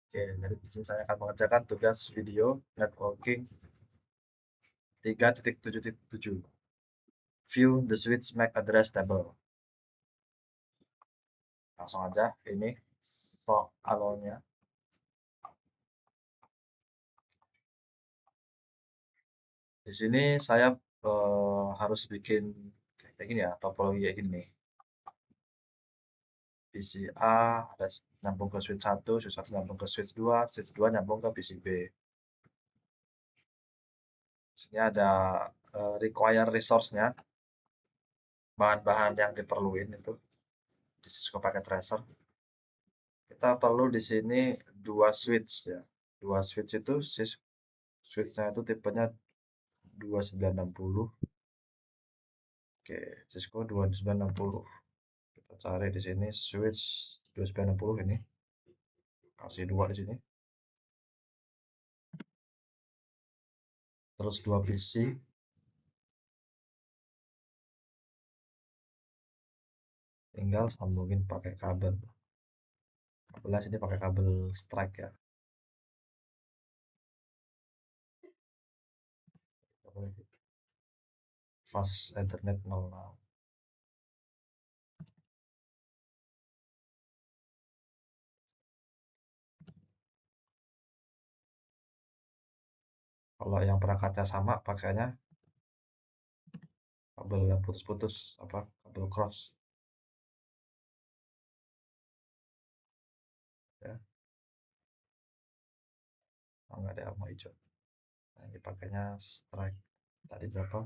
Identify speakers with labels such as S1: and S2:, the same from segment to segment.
S1: Oke, dari di sini saya akan mengerjakan tugas video networking 3.7.7. View the switch MAC address table. Langsung aja, ini soalnya. Di sini saya harus bikin kayak gini ya, topologi kayak gini nih. PCA ada nyambung ke switch 1, switch 1 nyambung ke switch 2 nyambung ke PCB. Sini ada require resource-nya, bahan-bahan yang diperluin itu di Cisco Packet Tracer. Kita perlu di sini dua switch ya. Dua switch itu switch-nya itu tipenya 2960. Oke, Cisco 2960. Kita cari di sini switch 2960 ini. Kasih dua di sini. Terus dua PC. Tinggal sambungin pakai kabel. Kabelnya sini pakai kabel strike ya. Fast Ethernet 06. Kalau yang perangkatnya sama, pakainya kabel yang putus-putus, apa kabel cross ya. Oh, nggak ada yang mau hijau. Nah, ini pakainya strike. Tadi berapa?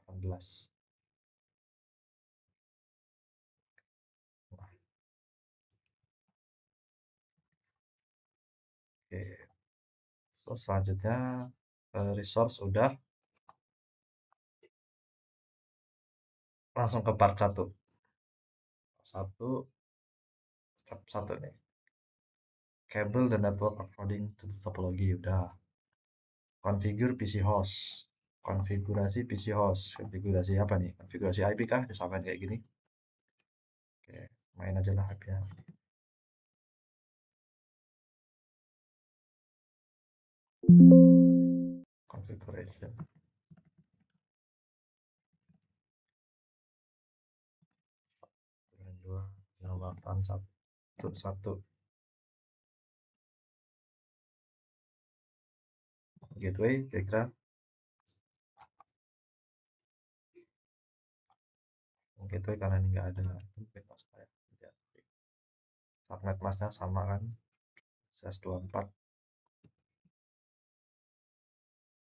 S1: 18. Nah, oke. Terus selanjutnya resource udah, langsung ke part 1. Step 1 nih. Cable the network according to the topology udah. Configure PC host. Konfigurasi PC host. Konfigurasi apa nih? Konfigurasi IP kah? Disamain kayak gini. Oke, main aja lah IP-nya. Configuration. Dua, 8, 1, 1. Gateway, kira-kira gateway karena ini nggak ada. Mungkin mas kayak subnet masnya sama kan? CS24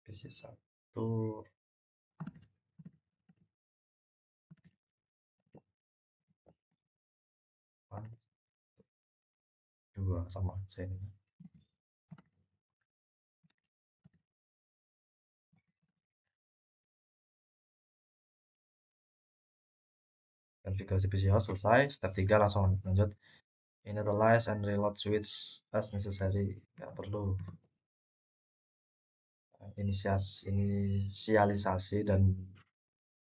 S1: PC1 2 sama aja ini. Konfigurasi PC host selesai. Step 3 langsung lanjut. Initialize and reload switch as necessary. Nggak perlu. Inisialisasi dan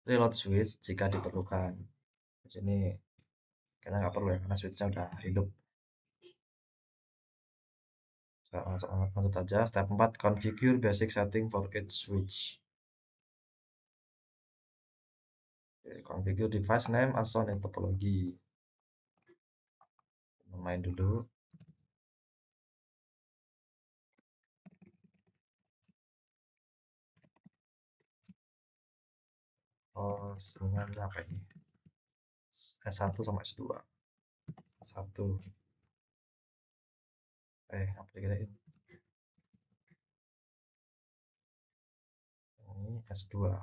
S1: reload switch jika diperlukan. Di sini kayaknya nggak perlu ya karena switchnya udah hidup. Langsung lanjut aja. Step 4, configure basic setting for each switch. Configure device name as shown in topology. Main dulu. Oh, sinyalnya apa ini? S1 sama S2. S1. Apa dikirain? Ini S2.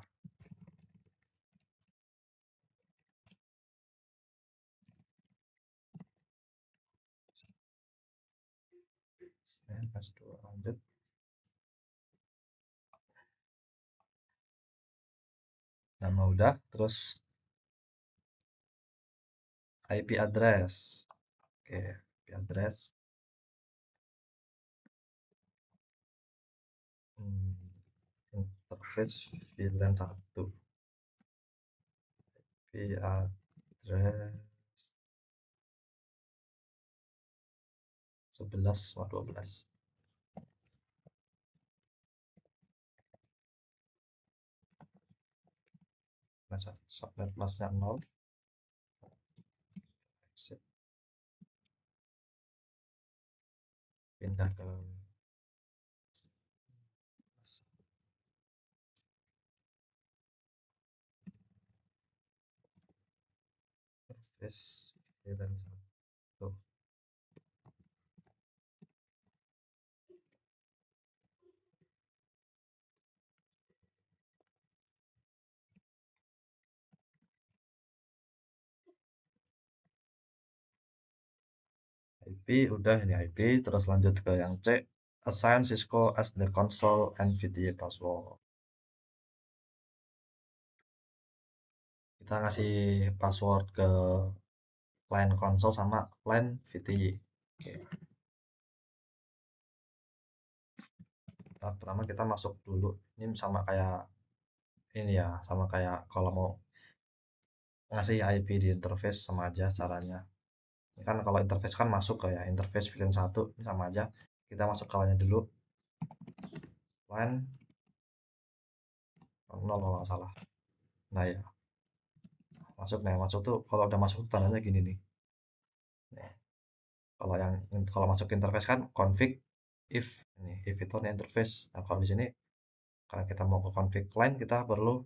S1: S2 lanjut. Nama udah, terus IP address. Oke, IP address. Interface VLAN 1. IP address 11 sama 12. Nah, subnet masnya 0. Exit. Pindah ke interface dan satu. IP udah, ini IP, terus lanjut ke yang C, assign Cisco as the console and VDA password. Kita ngasih password ke client console sama client VDA. Oke. Pertama kita masuk dulu, ini sama kayak ini ya, sama kayak kalau mau ngasih IP di interface sama aja caranya. Ini kan kalau interface kan masuk ke ya interface VLAN 1, ini sama aja. Kita masuk ke LAN dulu. LAN 0 kalau nggak salah. Nah ya, masuk nih, masuk tuh kalau udah masuk tandanya gini nih. Nih, kalau yang kalau masuk ke interface kan config if ini if itu nih interface. Nah, kalau di sini karena kita mau ke config line kita perlu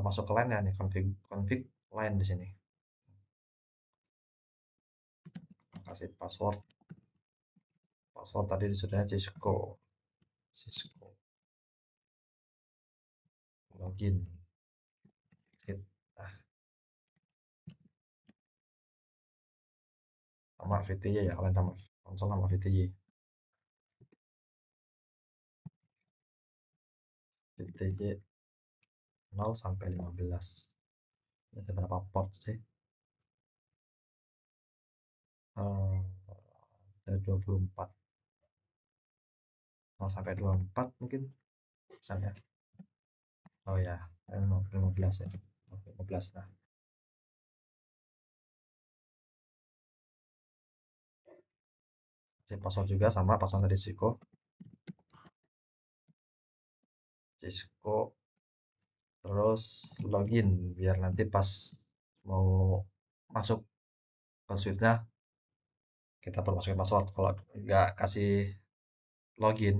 S1: masuk ke line ya nih config config line di sini. Kasih password. Password tadi disudahnya Cisco. Cisco. Login. Exit. Nah, sama VTY ya, kalian sama konsol sama VTY. VTY 0 sampai 15. Ada berapa port sih? Eh, ada 24. 0 sampai 24 mungkin misalnya. Oh ya, 15 ya. 15. Nah, si password juga sama password dari Cisco. Cisco terus login biar nanti pas mau masuk ke switchnya kita perlu masukin password. Kalau nggak kasih login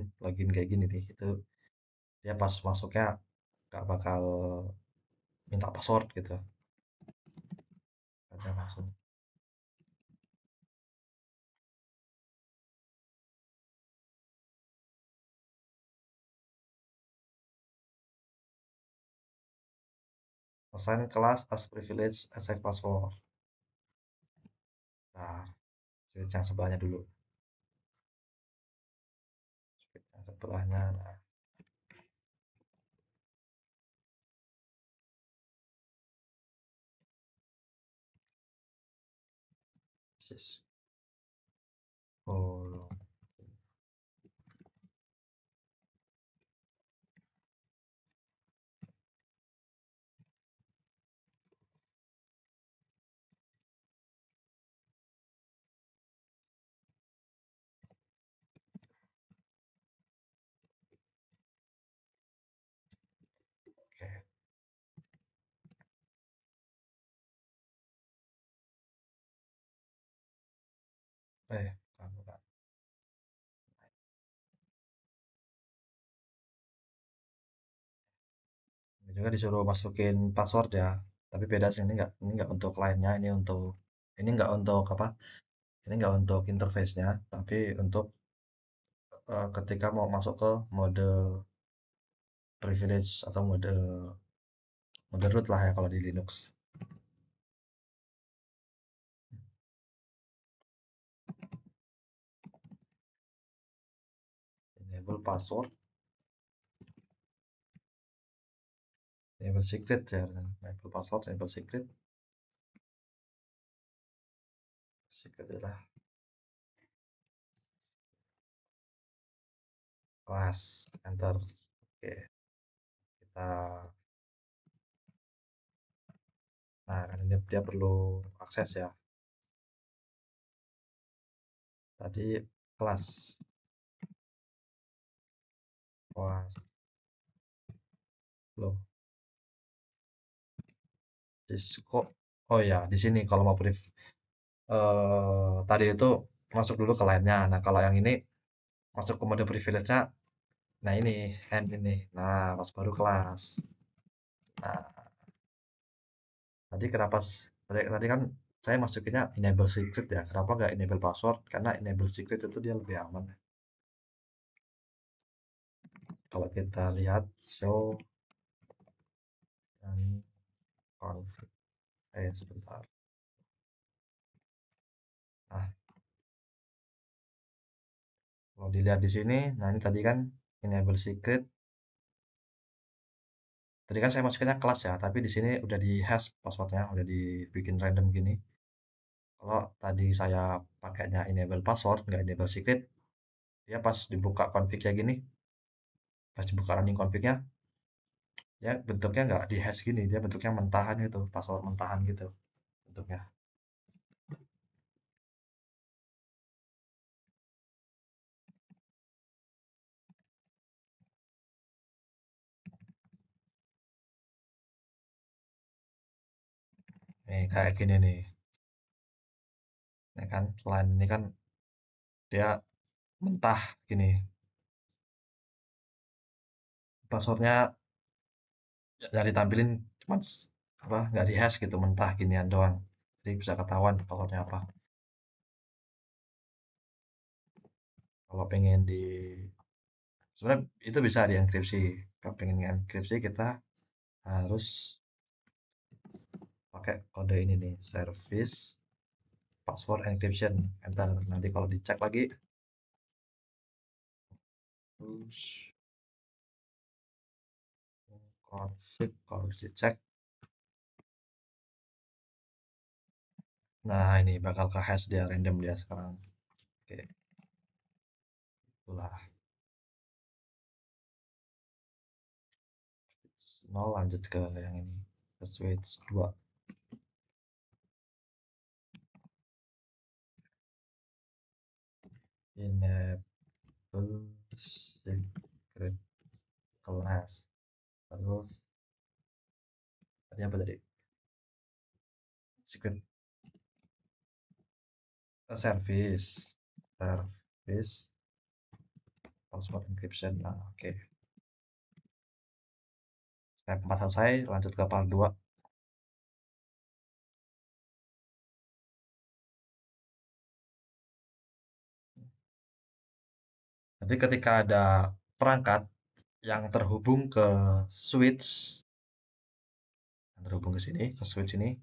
S1: kayak gini nih, itu dia pas masuknya nggak bakal minta password gitu aja langsung. Assign class as privilege assign password. Nah, switch yang sebelahnya dulu. Switch yang sebelahnya. Nah, sis. Oh, oke. Bukan. Ini juga disuruh masukin password ya. Tapi beda sih ini nggak untuk lainnya, ini nggak untuk apa? Ini nggak untuk interface-nya, tapi untuk ketika mau masuk ke mode privilege atau mode root lah ya kalau di Linux. Enable password, enable secret ya, enable password, enable secret. Secret adalah kelas enter. Oke, kita nah kan ini dia perlu akses ya. Tadi kelas. Wah, loh, kok, oh ya, di sini kalau mau tadi itu masuk dulu ke lainnya. Nah, kalau yang ini masuk ke mode privilege-nya, nah ini, hand ini. Nah, pas baru kelas. Nah, tadi kenapa, tadi kan saya masukinnya enable secret ya. Kenapa nggak enable password? Karena enable secret itu dia lebih aman. Kalau kita lihat show yang config, sebentar. Nah, kalau dilihat di sini, nah ini tadi kan enable secret. Tadi kan saya masukinnya kelas ya, tapi di sini udah di hash passwordnya, udah dibikin random gini. Kalau tadi saya pakainya enable password, nggak enable secret, dia pas dibuka config-nya gini, pas dibuka running config-nya, ya bentuknya nggak di hash gini, dia bentuknya mentahan gitu, password mentahan gitu bentuknya. Nih kayak gini nih. Ini kan line ini kan dia mentah gini. Passwordnya nggak ditampilin, cuman apa nggak di hash gitu, mentah ginian doang. Jadi bisa ketahuan passwordnya apa. Kalau pengen di, sebenarnya itu bisa dienkripsi. Kalau pengen enkripsi kita harus pakai kode ini nih, service password encryption, enter. Nanti kalau dicek lagi, terus config, kalau dicek, nah ini bakal ke hash dia, random dia sekarang. Oke, itulah. Nol, lanjut ke yang ini, ke switch 2. Enable secret class, terus tadi apa tadi, secret service password encryption. Nah, oke. Step 4 selesai, lanjut ke part 2. Jadi ketika ada perangkat yang terhubung ke switch, yang terhubung ke sini, ke switch ini,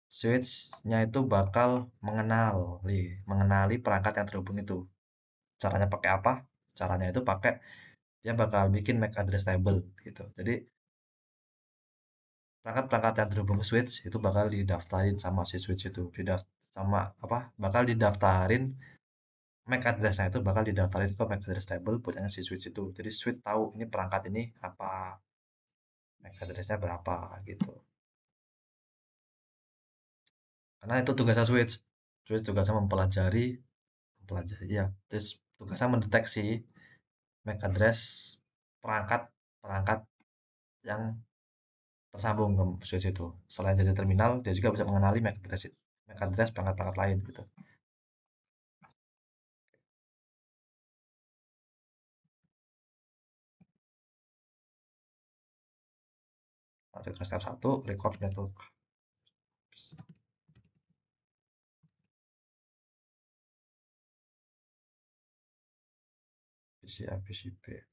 S1: switch-nya itu bakal mengenali perangkat yang terhubung itu. Caranya pakai apa? Caranya itu pakai, dia bakal bikin MAC address table gitu. Jadi perangkat-perangkat yang terhubung ke switch itu bakal didaftarin sama si switch itu, sama apa? Bakal didaftarin, MAC address-nya itu bakal didaftarin ke MAC address table punyanya si switch itu. Jadi switch tahu ini perangkat ini apa, MAC address-nya berapa gitu. Karena itu tugasnya switch. Switch tugasnya mempelajari ya. Terus tugasnya mendeteksi MAC address perangkat perangkat yang tersambung ke switch itu. Selain jadi terminal, dia juga bisa mengenali MAC address perangkat-perangkat lain gitu. Lanjut ke step 1, record network. PCA, PCB.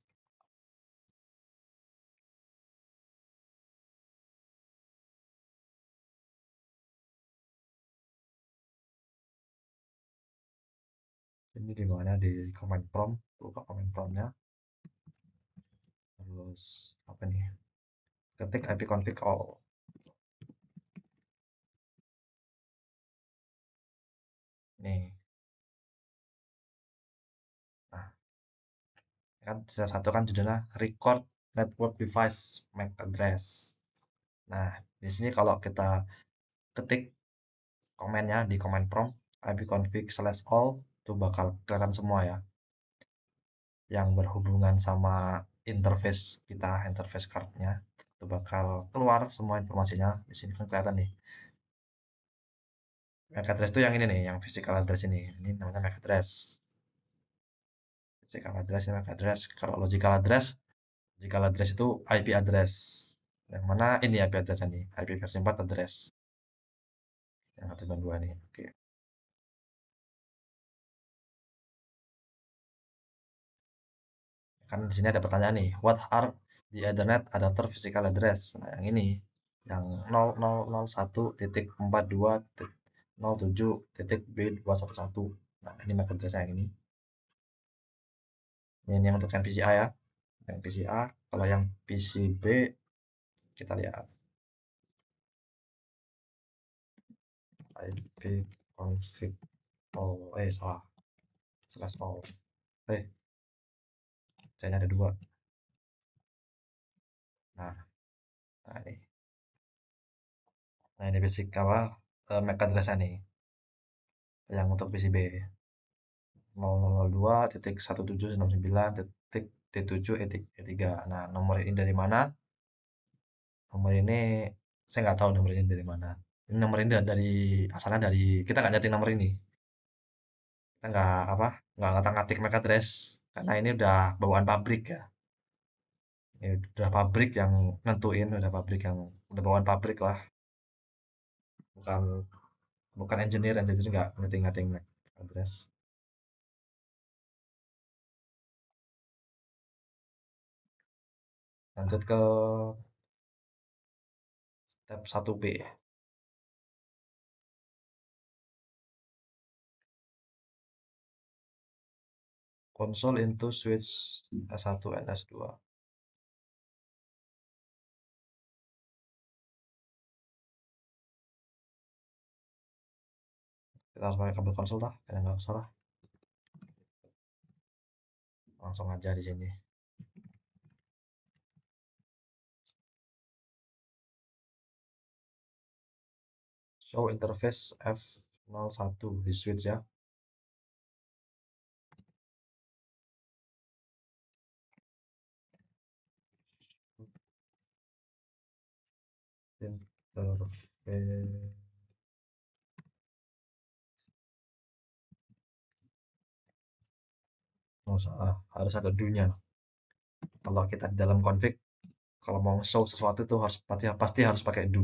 S1: Ini dimana di command prompt, buka command promptnya, terus apa nih? Ketik ipconfig all. Nih, nah kan step 1 kan judulnya record network device MAC address. Nah, di sini kalau kita ketik komennya di command prompt ipconfig/all, itu bakal kelihatan semua ya, yang berhubungan sama interface kita, interface cardnya itu bakal keluar semua informasinya. Di sini kan kelihatan nih. MAC address itu yang ini nih, yang physical address ini namanya MAC address. Physical address ini MAC address. Kalau logical address itu IP address. Yang mana ini IP address ini, IP versi 4 address. Yang 192 nih. Oke. Kan di sini ada pertanyaan nih, what are the Ethernet adapter physical address? Nah, yang ini, yang 0001.42.07.B211. Nah, ini MAC address yang ini. Ini yang untuk yang PCA ya. Yang PCA, kalau yang PCB kita lihat IP config. Oh, salah. Slash all. Eh, C-nya ada dua. Nah, nah ini. Nah, ini basic apa? MAC address nih. Yang untuk PCB. 0002.1769.D7 Nah, nomor ini dari mana? Nomor ini saya nggak tahu nomor ini dari mana. Ini nomor ini dari asalnya dari kita nggak nyeting nomor ini. Kita nggak ngatik MAC address karena ini udah bawaan pabrik ya. Ini udah pabrik yang nentuin, udah bawaan pabrik lah. Bukan bukan engineer nggak nyeting-nyeting MAC address. Lanjut ke step 1B. Console into switch S1 and S2. Kita harus pakai kabel konsol lah, kayaknya nggak usah lah. Langsung aja di sini. Show interface F01 di switch ya. Interface. Oh salah, harus ada do-nya. Kalau kita di dalam config, kalau mau show sesuatu itu harus pasti harus pakai do.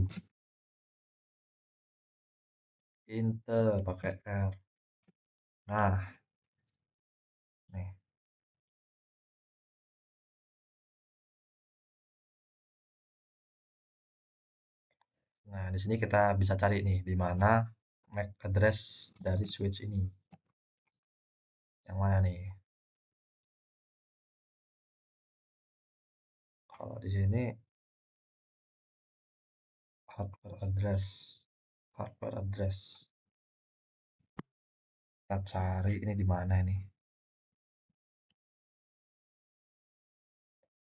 S1: Inter pakai R. Nah, nih. Nah, di sini kita bisa cari nih di mana MAC address dari switch ini. Yang mana nih? Kalau di sini hardware address, hardware address. Kita cari ini di mana ini?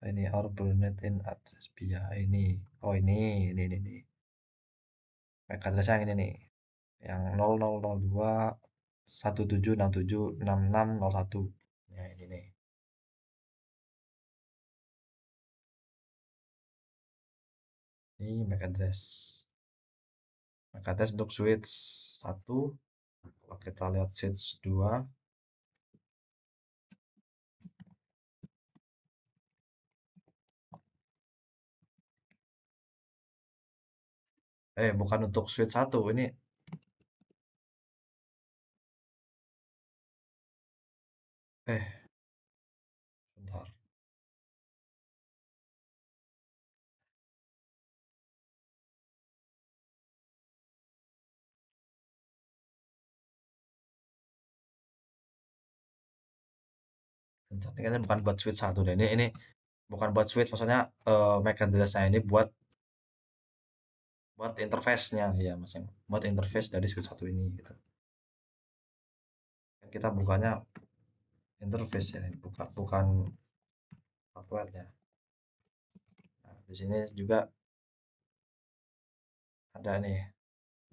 S1: Ini our Burnett in address via ini. Oh ini. MAC address yang ini nih. Yang 0002 17676601. Ya ini nih. Ini MAC address. MAC address untuk switch 1. Kalau kita lihat switch 2, bukan untuk switch 1, ini bentar. Bentar. Ini kayaknya bukan buat switch 1 deh. Ini bukan buat switch, maksudnya MAC address-nya ini buat interface-nya ya, Mas. Buat interface dari switch 1 ini gitu. Kita bukanya interface ya, bukan hardware-nya. Nah, di sini juga ada nih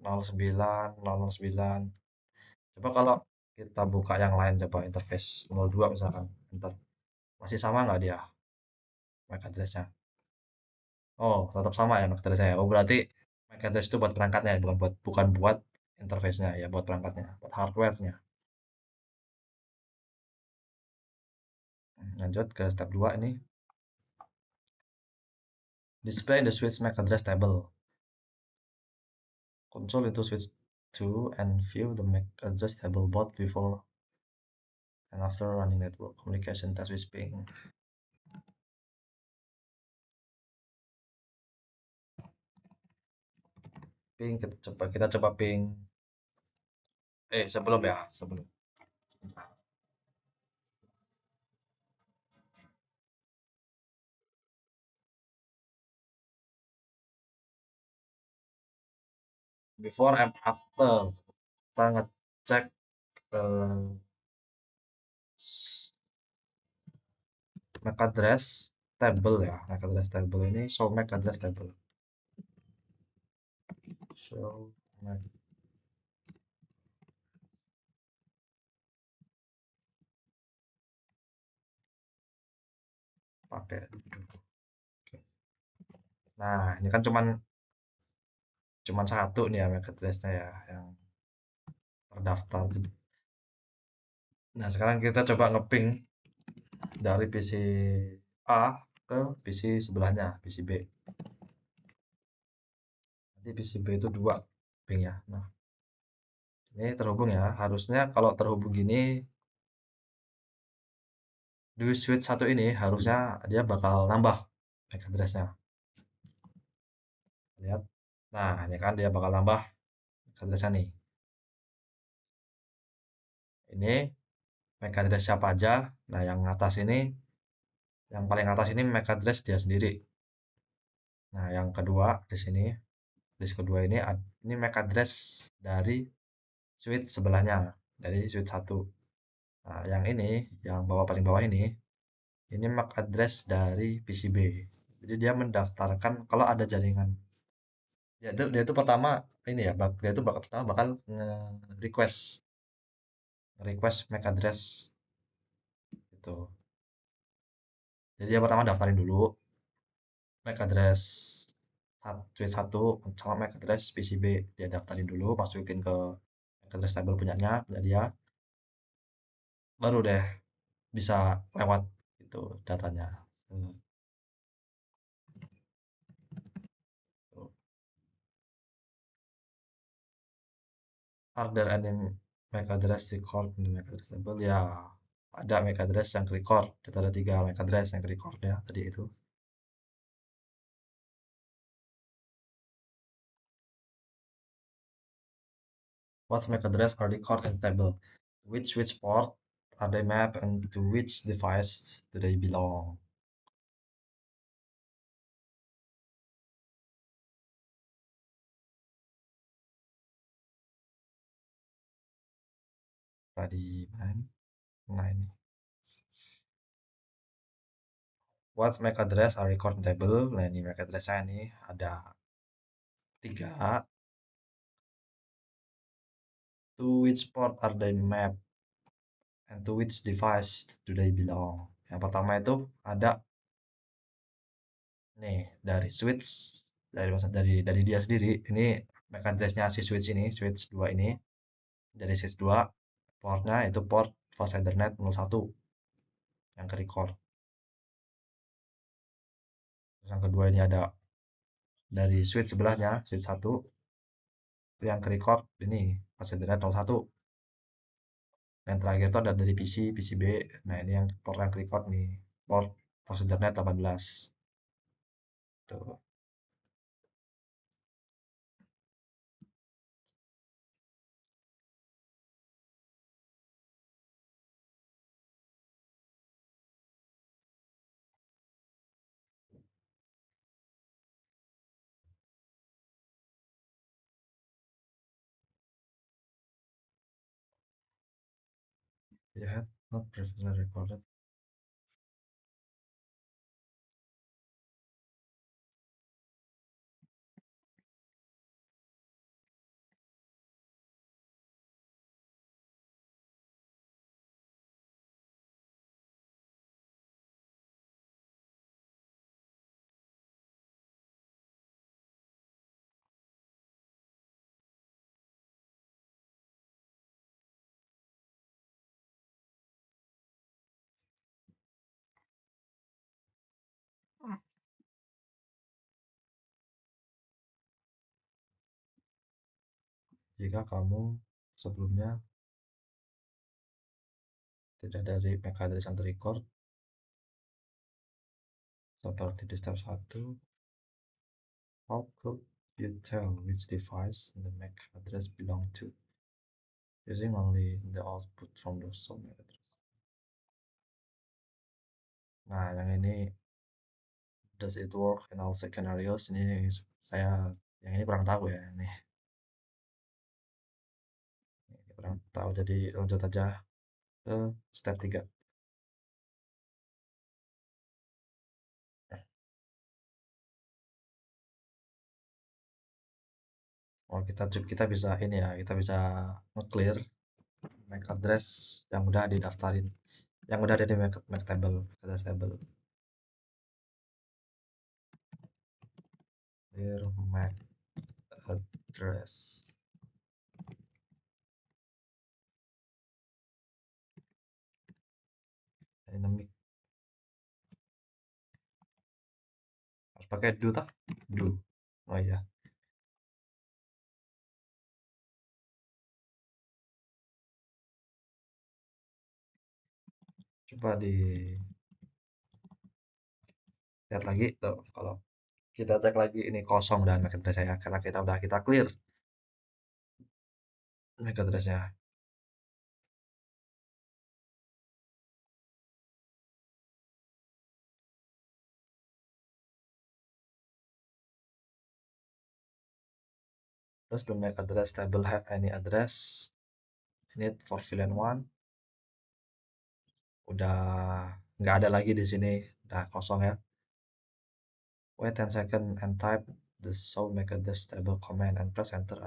S1: 09 009. Coba kalau Kita buka yang lain coba interface 02 misalkan. Enter. Masih sama nggak dia MAC address-nya? Oh, tetap sama ya MAC address-nya ya. Oh, berarti MAC address itu buat perangkatnya ya, bukan buat interface-nya ya, buat perangkatnya, buat hardware-nya. Lanjut ke step 2 ini. Display the switch MAC address table. Console into switch 2 and view the MAC address table both before and after running network communication test with ping. Ping kita coba ping. Sebelum ya, sebelum. Before and after kita ngecek eh, MAC address table ya. MAC address table ini show MAC address table. Show MAC pakai. Nah, ini kan cuman satu nih ya MAC address-nya ya yang terdaftar. Nah, sekarang kita coba ngeping dari PC A ke PC sebelahnya, PC B. Nanti PC B itu 2 ping ya. Nah, ini terhubung ya. Harusnya kalau terhubung gini di switch satu ini harusnya dia bakal nambah MAC address-nya. Lihat. Nah, ini kan dia bakal nambah MAC address-nya nih. Ini MAC address siapa aja. Nah, yang paling atas ini MAC address dia sendiri. Nah, yang kedua di sini, disk kedua ini MAC address dari switch sebelahnya, dari switch satu. Nah, yang paling bawah ini MAC address dari PCB. Jadi dia mendaftarkan kalau ada jaringan. Dia itu pertama ini ya, dia itu bakal request request MAC address itu. Jadi dia pertama daftarin dulu MAC address switch satu sama MAC address PCB. Dia daftarin dulu, masukin ke MAC address table punya dia, baru deh bisa lewat itu datanya. Hmm, tuh. Are there any MAC address record in the MAC address table? Ya, ada MAC address yang record. Ada 3 MAC address yang record ya tadi itu. What MAC address are recorded in the table? Which port are they mapped and to which device do they belong? Tadi mana ini? Nah ini. What MAC address are recorded in table? Nah ini MAC address-nya ini ada 3. To which port are they mapped and to which device do they belong? Yang pertama itu ada nih dari switch, dari dia sendiri. Ini MAC address-nya si switch ini, switch 2 ini. Dari switch 2 portnya itu port fast Ethernet 01 yang ke record. Terus yang kedua ini ada dari switch sebelahnya, switch 1 itu yang ke record ini fast Ethernet 01. Yang terakhir itu ada dari PC, PCB. Nah, ini yang port yang ke record nih, port fast Ethernet 18. Tuh. Ya, not previously recorded. jika kamu sebelumnya tidak dari MAC address yang record seperti di step 1. How could you tell which device the MAC address belong to using only the output from the source MAC address? Nah, yang ini, does it work in all scenarios? Ini saya yang ini kurang tahu ya, ini kurang tahu, jadi lanjut aja ke step 3. Oh, kita bisa ini ya, kita bisa nge-clear MAC address yang udah didaftarin, yang udah ada di MAC table, address table. Clear MAC address. Dynamic. Harus pakai do tak? Do. Oh iya. Coba di lihat lagi tuh, kalau kita cek lagi ini kosong dan MAC address saya, karena kita udah kita clear MAC addressnya. Does the MAC address table have any address in it for VLAN 1? Udah nggak ada lagi di sini, udah kosong ya. Wait 10 seconds and type the show MAC address table command and press enter.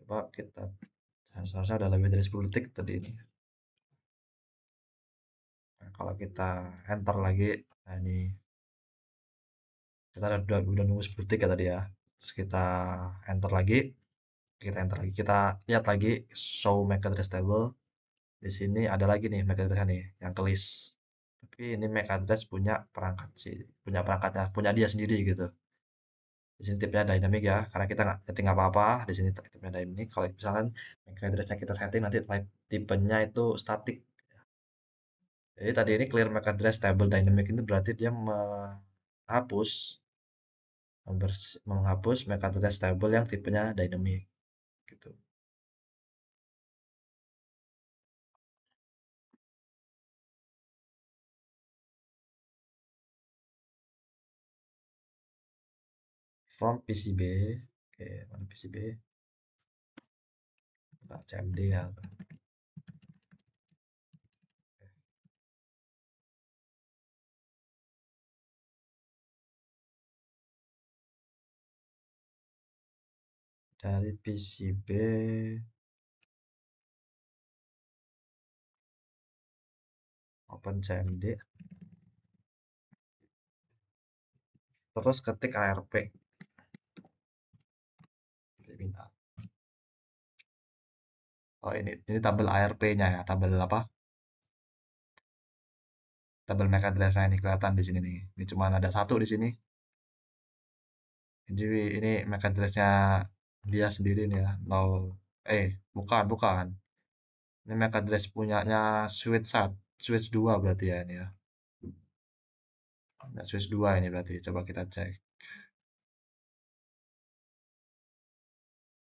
S1: Coba kita, seharusnya udah lebih dari 10 detik tadi ini. Nah, kalau kita enter lagi, nah ini kita udah nunggu 10 detik ya tadi ya. Terus kita enter lagi, kita lihat lagi show MAC address table. Di sini ada lagi nih MAC address nih yang ke list. Tapi ini MAC address punya perangkat sih, punya perangkatnya, punya dia sendiri gitu. Di sini tipenya dynamic ya, karena kita nggak setting apa-apa. Di sini tipenya dynamic. Kalau misalkan MAC addressnya kita setting, nanti tipenya itu static. Jadi tadi ini clear MAC address table dynamic itu berarti dia menghapus MAC address table yang tipenya dynamic gitu. From PCB, oke, mana PCB? Nah, CMD ya. Dari PCB open CMD, terus ketik ARP. Oh, ini tabel ARP-nya ya, tabel apa? Tabel MAC address-nya ini kelihatan di sini nih. Ini cuma ada satu di sini. Jadi ini MAC address-nya dia sendiri nih ya. Bukan. Ini MAC address punyanya switch 2 berarti ya ini ya. Nah, switch 2 ini berarti. Coba kita cek.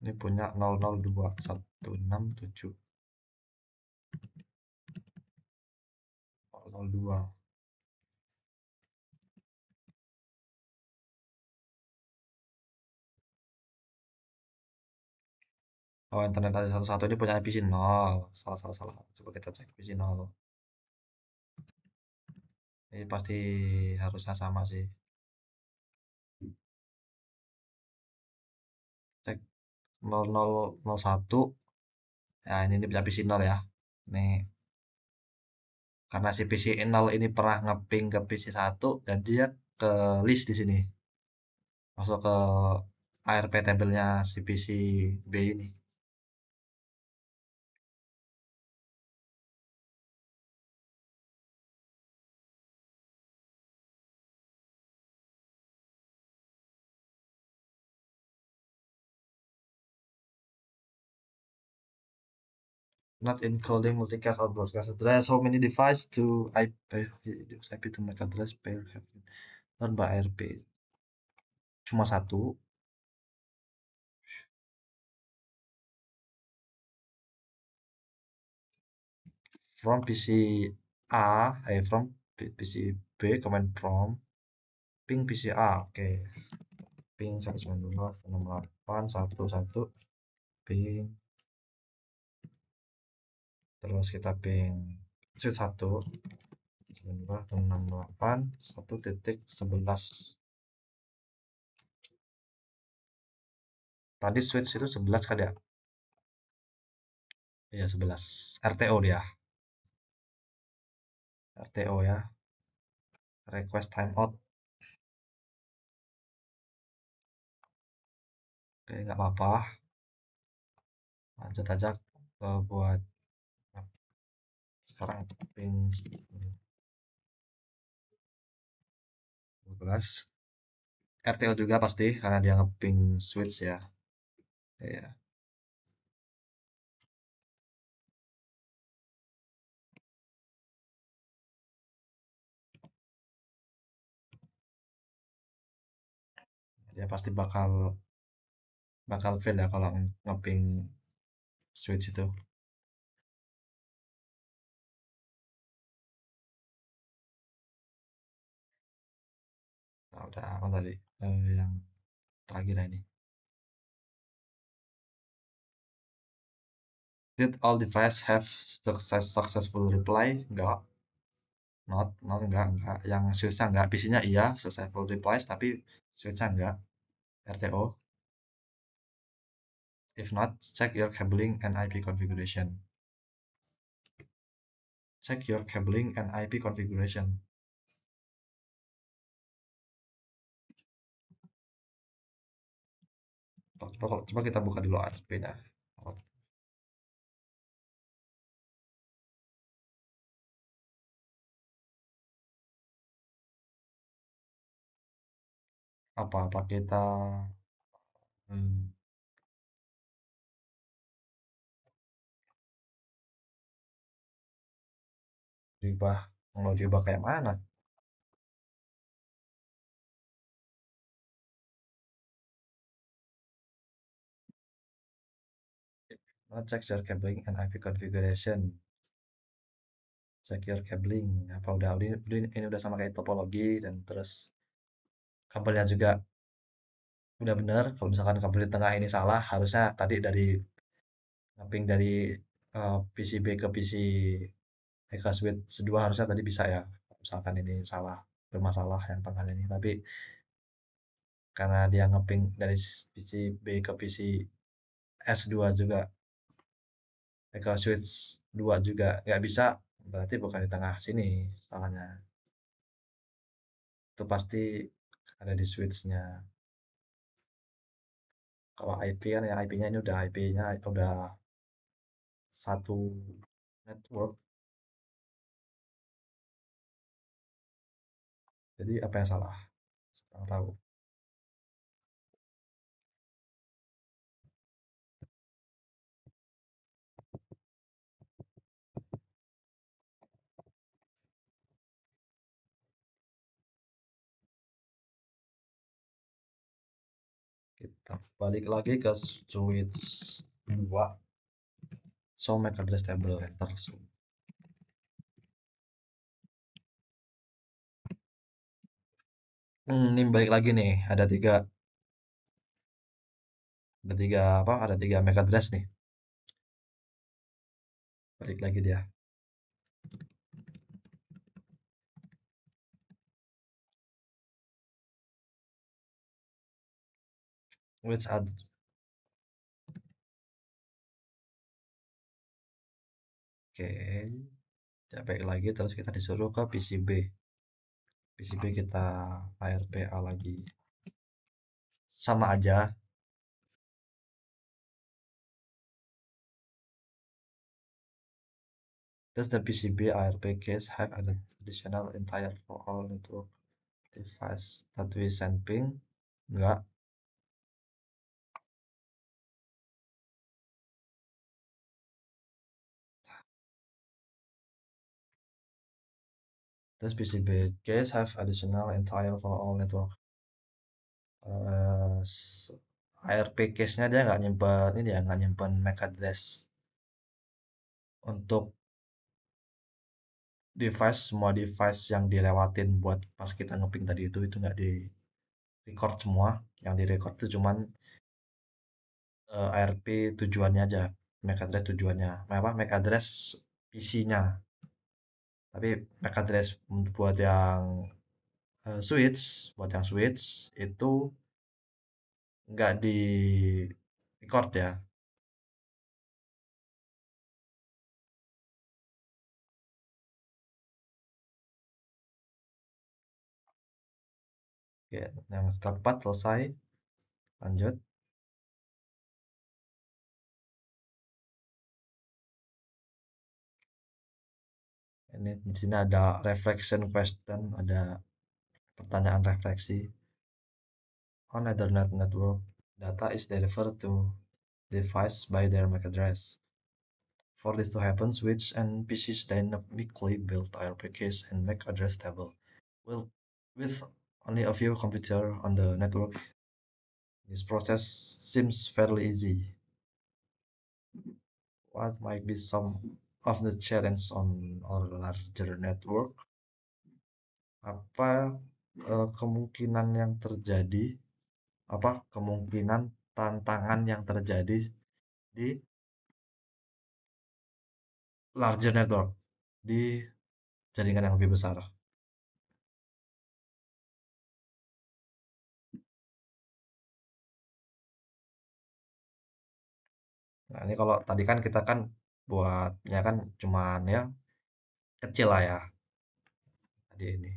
S1: Ini punya 002167. 002. Oh, internet ada satu-satu ini punya PC 0. Salah. Coba kita cek PC 0. Ini pasti harusnya sama sih. Cek 0001. Ya, ini punya PC 0 ya. Ini karena si PC 0 ini pernah ngeping ke PC 1 dan dia ke list di sini. Masuk ke ARP tabelnya si PC B ini. not including multicast or broadcast address. How many devices to use IP to make address pair have been done by ARP? Cuma satu. From PC A, from PC B, command prompt, ping PC A, oke, ping 192.168.1.1, ping, terus kita ping switch 1, 192.168.1.11. Tadi switch itu 11 kan ya? Iya 11. RTO dia. RTO ya. Request timeout. Oke, nggak apa-apa. Lanjut aja buat sekarang ping 12. RTO juga pasti karena dia ngeping switch ya. Iya. Dia pasti bakal bakal fail ya kalau ngeping switch itu. Nah, udah apa tadi? Yang terakhir ini. Did all device have successful reply? Enggak. Not enggak. Yang switch-nya enggak. PC-nya iya, successful replies, tapi switch-nya enggak. RTO. If not, check your cabling and IP configuration. Check your cabling and IP configuration. Coba kita buka dulu IP-nya. Apa kita hmm, diubah? Mau diubah kayak mana? Now check your cabling and IP configuration. Check your cabling. Apa ini udah sama kayak topologi dan terus kabelnya juga udah bener. Kalau misalkan kabel di tengah ini salah, harusnya tadi dari mapping dari PCB ke PC Eka Switch 2 harusnya tadi bisa ya. Misalkan ini salah, bermasalah yang tengah ini. Tapi karena dia ngeping dari PCB ke PC S2 juga, Eka Switch 2 juga nggak bisa, berarti bukan di tengah sini salahnya. Itu pasti ada di switch-nya. Kalau IP kan ya IP-nya ini udah IP-nya udah satu network. Jadi apa yang salah? Sekarang tahu. Kita balik lagi ke switch 2. Show MAC address table enter. Ini balik lagi nih. Ada tiga apa? Ada tiga MAC address nih. Balik lagi dia. Which ad Oke, ya baik lagi terus kita disuruh ke PCB. PCB kita ARPA lagi. Sama aja. Does the PCB ARP case have an additional entire for all network device that we send ping? Enggak. This PCB case have additional entire for all network. Eh, ARP case-nya dia nggak nyimpen ini ya, nggak nyimpen MAC address untuk semua device yang dilewatin buat pas kita ngeping tadi itu nggak di record semua. Yang di record itu cuman ARP tujuannya aja, MAC address tujuannya, apa MAC address PC-nya. Tapi MAC address buat yang switch itu nggak di record ya. Oke, yang step 4 selesai. Lanjut. Ini di sini ada reflection question, ada pertanyaan refleksi. On Ethernet network, data is delivered to device by their MAC address. For this to happen, switch and PCs dynamically build IRPKs and MAC address table. Well, with only a few computers on the network, this process seems fairly easy. What might be some of the challenges on our larger network? Apa kemungkinan yang terjadi, kemungkinan tantangan yang terjadi di larger network, di jaringan yang lebih besar. Nah, ini kalau tadi kan kita kan buatnya kan cuman ya kecil lah ya tadi ini.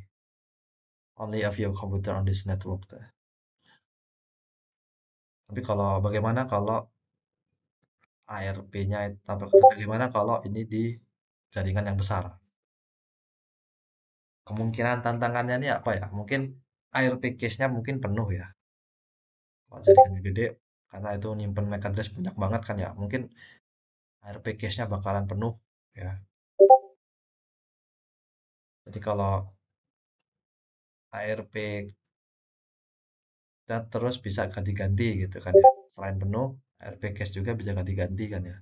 S1: Only a few computer on this network. Tapi kalau bagaimana kalau ARP-nya bagaimana kalau ini di jaringan yang besar? Kemungkinan tantangannya ini apa ya? Mungkin ARP case-nya mungkin penuh ya. Kalau jaringannya gede, karena itu nyimpen MAC address banyak banget kan ya. Mungkin ARP case-nya bakalan penuh ya. Jadi kalau ARP dan terus bisa ganti-ganti gitu kan ya. Selain penuh, ARP case juga bisa ganti-ganti kan ya.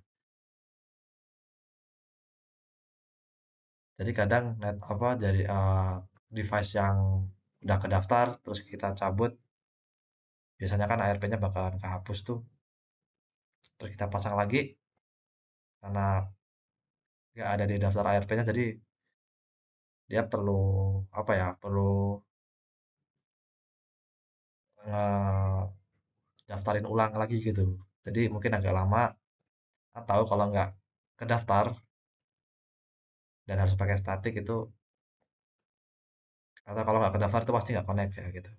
S1: Jadi kadang jadi device yang udah kedaftar terus kita cabut, biasanya kan ARP-nya bakalan kehapus tuh. Terus kita pasang lagi karena nggak ada di daftar ARP-nya, jadi dia perlu perlu daftarin ulang lagi gitu. Jadi mungkin agak lama, atau kalau nggak kedaftar dan harus pakai statik itu, atau kalau nggak kedaftar itu pasti nggak connect ya gitu.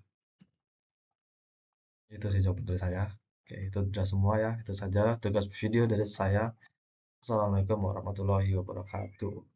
S1: Itu sih jawaban dari saya. Oke, itu sudah semua ya. Itu saja tugas video dari saya. Assalamualaikum warahmatullahi wabarakatuh.